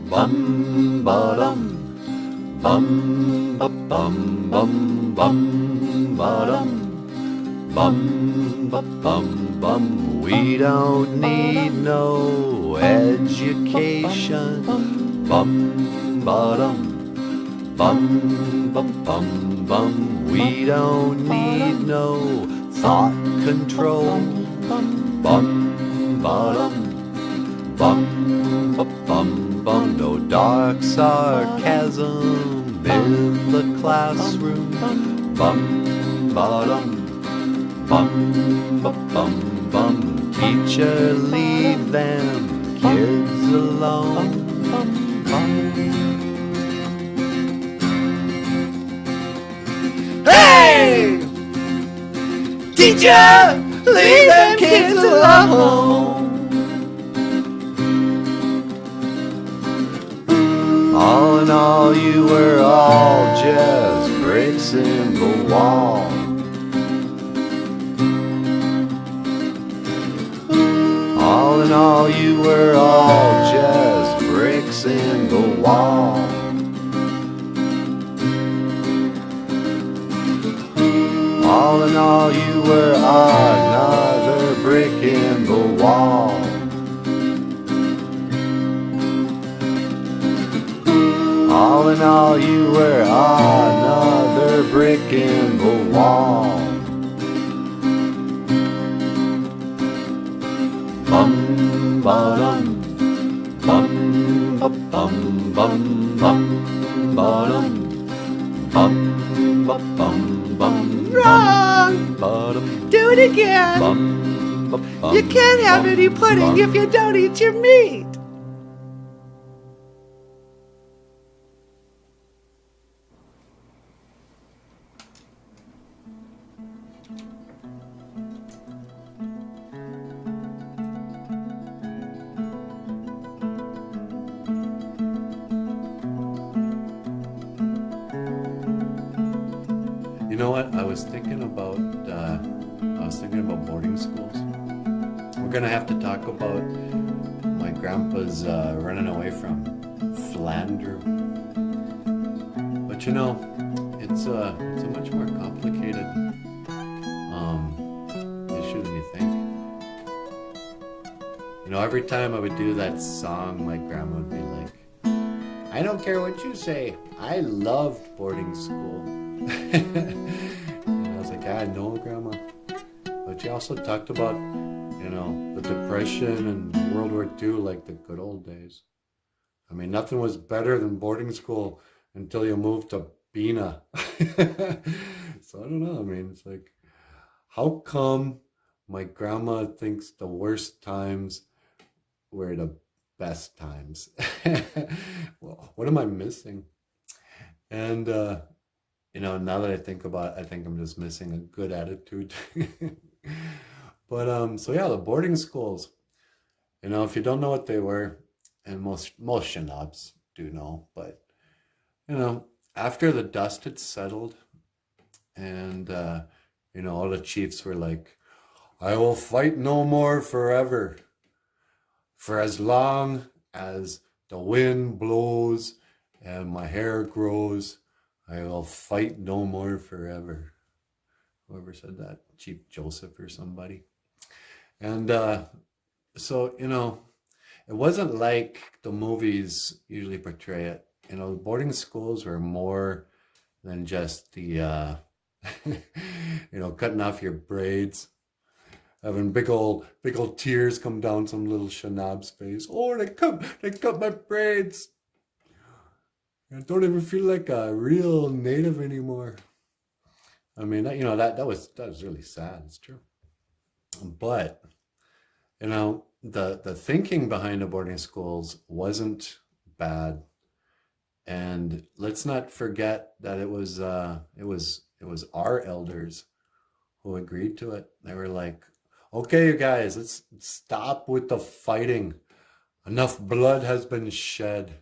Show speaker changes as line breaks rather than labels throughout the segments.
Bum ba dum, bum ba bum bum bum ba dum, bum ba bum bum. We don't need no education. Bum ba dum, bum ba bum bum. We don't need no thought control. Bum ba dum, bum ba bum bum. No dark sarcasm in the classroom. Bum ba dum, bum ba bum bum. Teacher, leave them kids alone. Hey! Teacher, leave them kids alone. All in all, you were all just bricks in the wall. All in all, you were all just bricks in the wall. All in all, you were another brick in the wall. All in all, you were another brick in the wall. Bum ba dum, bum ba bum bum bum ba dum, bum ba bum bum.
Wrong!
Bum,
Do it again.
bum, ba, bum,
You can't have
bum,
any pudding
bum.
if you don't eat your meat.
You know what? I was thinking about boarding schools. We're gonna have to talk about my grandpa's running away from Flanders. But you know, it's a much more complicated issue than you think. You know, every time I would do that song, my grandma would be like, "I don't care what you say. I loved boarding school." And I was like, "I know, Grandma." But she also talked about, you know, the Depression and World War II like the good old days. I mean, nothing was better than boarding school until you moved to Bina. So I don't know. I mean, it's like, how come my grandma thinks the worst times were the best times? Well, what am I missing? And you know, now that I think about it, I think I'm just missing a good attitude. But so yeah, the boarding schools. You know, if you don't know what they were, and most shenabs do know, but you know, after the dust had settled, and you know, all the chiefs were like, "I will fight no more forever, for as long as the wind blows and my hair grows, I will fight no more forever." Whoever said that, Chief Joseph or somebody. And so, you know, it wasn't like the movies usually portray it. You know, boarding schools were more than just the, you know, cutting off your braids, having big old tears come down some little shenab's face. Oh, they cut my braids. I don't even feel like a real native anymore. I mean, you know, that was really sad. It's true. But you know, the thinking behind the boarding schools wasn't bad, and let's not forget that it was our elders who agreed to it. They were like, "Okay, you guys, let's stop with the fighting. Enough blood has been shed.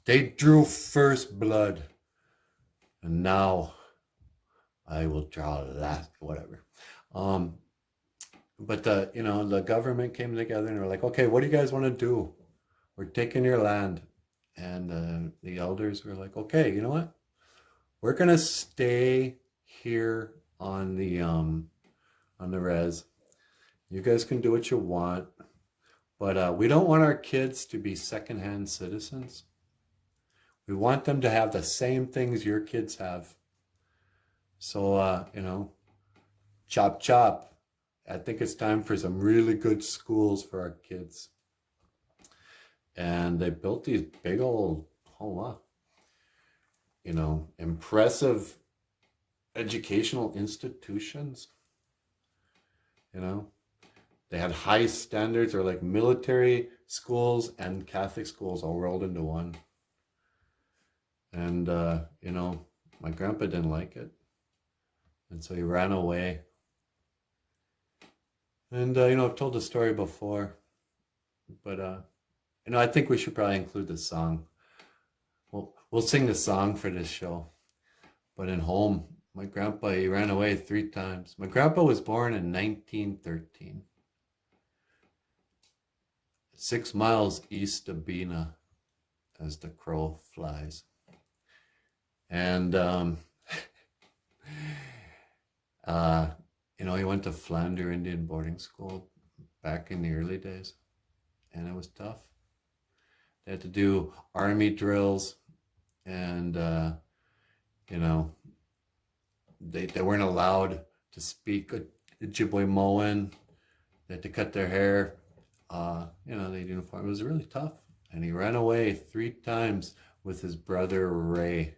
They drew first blood, and now I will draw last." Whatever. Um, But the government came together and were like, okay, what do you guys want to do? We're taking your land. And the elders were like, okay, you know what? We're gonna stay here on the res. You guys can do what you want, but we don't want our kids to be secondhand citizens. We want them to have the same things your kids have. So chop chop. I think it's time for some really good schools for our kids. And they built these big old, impressive educational institutions. They had high standards. They're like military schools and Catholic schools all rolled into one. And, my grandpa didn't like it. And so he ran away. And, I've told the story before, but, I think we should probably include the song. We'll sing the song for this show. But in home, my grandpa, he ran away 3 times. My grandpa was born in 1913. 6 miles east of Bena, as the crow flies. And, he went to Flanders Indian boarding school back in the early days. And it was tough. They had to do army drills. And, they weren't allowed to speak Ojibwe-Moan. They had to cut their hair. The uniform. It was really tough. And he ran away 3 times with his brother Ray.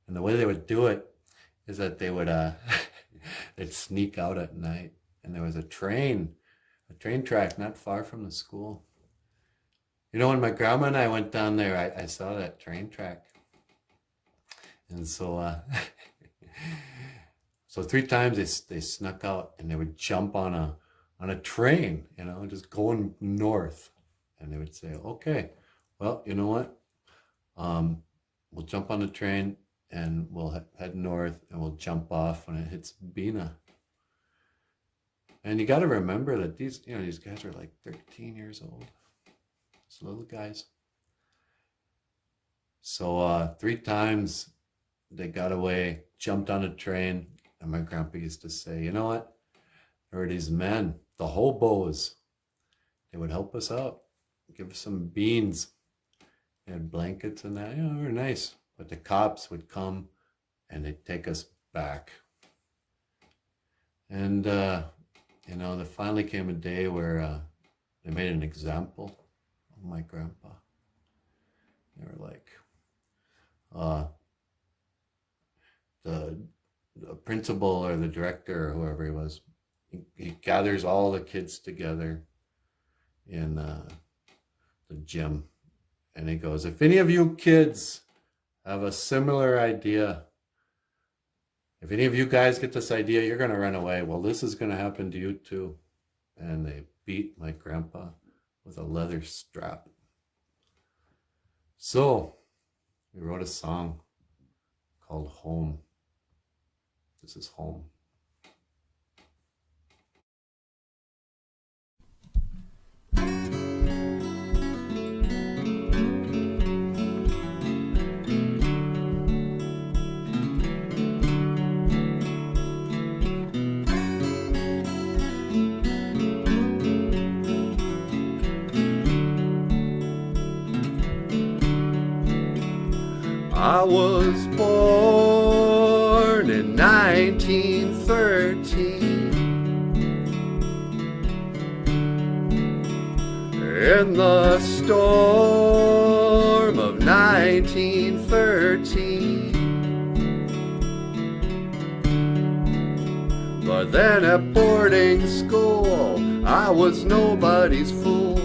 And the way they would do it is that they would they'd sneak out at night. And there was a train track not far from the school. When my grandma and I went down there, I saw that train track. And so so 3 times they snuck out and they would jump on a train, just going north. And they would say, okay, well, you know what? We'll jump on the train and we'll head north and we'll jump off when it hits Bena. And you got to remember that these guys are like 13 years old. It's little guys. So 3 times they got away, jumped on a train, and my grandpa used to say, you know what? There were these men, the hobos. They would help us out, give us some beans. They had blankets and that. They were nice. But the cops would come and they'd take us back. And, there finally came a day where they made an example of my grandpa. They were like, the principal or the director or whoever he was, he gathers all the kids together in the gym. And he goes, if any of you kids have a similar idea, if any of you guys get this idea, you're going to run away. Well, this is going to happen to you too. And they beat my grandpa with a leather strap. So we wrote a song called Home. This is home. I was born in 1913 in the storm of 1913. But then at boarding school I was nobody's fool.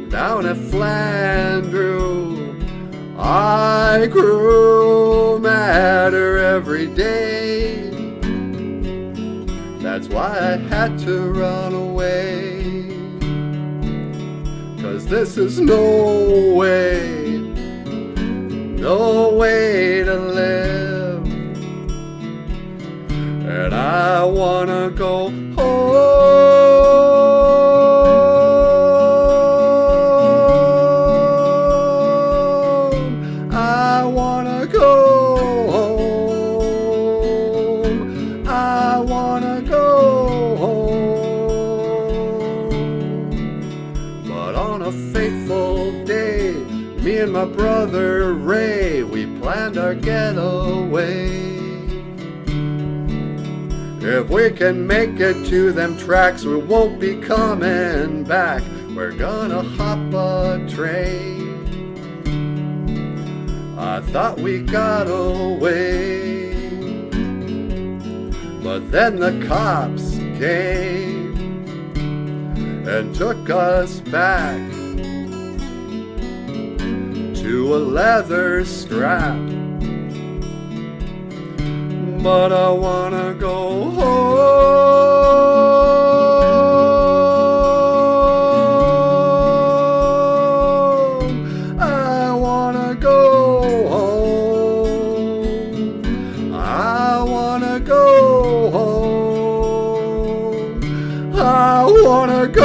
Down at Flanders I grew madder every day. That's why I had to run away. 'Cause this is no way to live. And I wanna go home. my brother Ray, we planned our getaway. If we can make it to them tracks, we won't be coming back. We're gonna hop a train. I thought we got away, but then the cops came and took us back to a leather strap. But I wanna go home. I wanna go home. I wanna go home. I wanna go.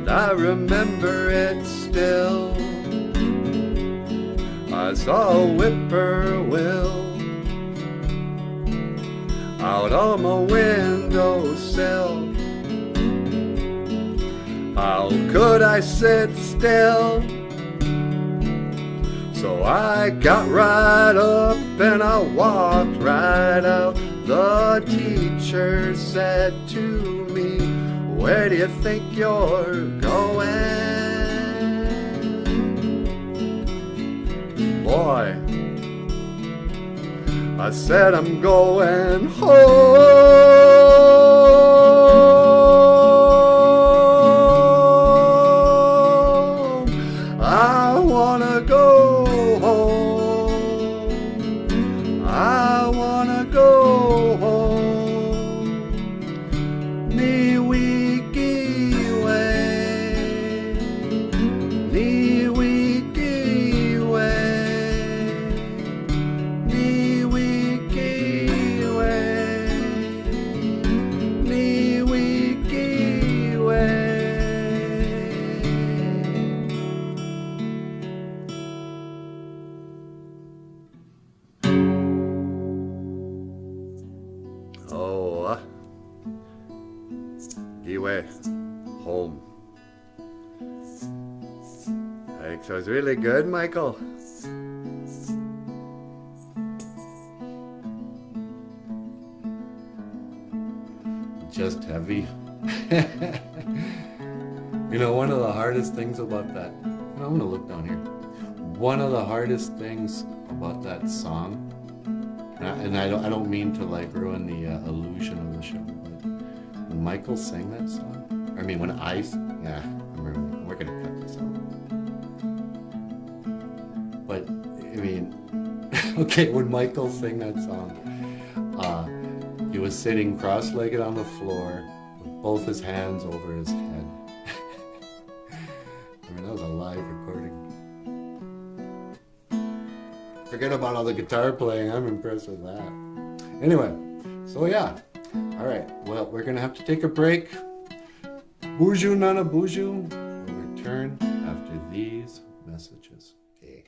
I remember it still. I saw a whippoorwill out on my windowsill. How could I sit still? So I got right up and I walked right out. The teacher said to me, "Where do you think you're going?" Boy, I said I'm going home. I wanna go home. I wanna go home. Ni wiki way, ni wiki way, ni wiki way, ni wiki way. Oh, Giwe, home. Thanks, that was really good, Michael. Just heavy. You know, one of the hardest things about that, and I'm gonna look down here. One of the hardest things about that song, and I don't mean to like ruin the illusion of the show, but when Michael sang that song, when we're gonna cut this out. But okay, when Michael sang that song, he was sitting cross-legged on the floor with both his hands over his head. That was a live recording. Forget about all the guitar playing. I'm impressed with that. Anyway, so yeah. All right. Well, we're gonna have to take a break. BOOZHOO, Nana BOOZHOO. We'll return after these messages. Okay.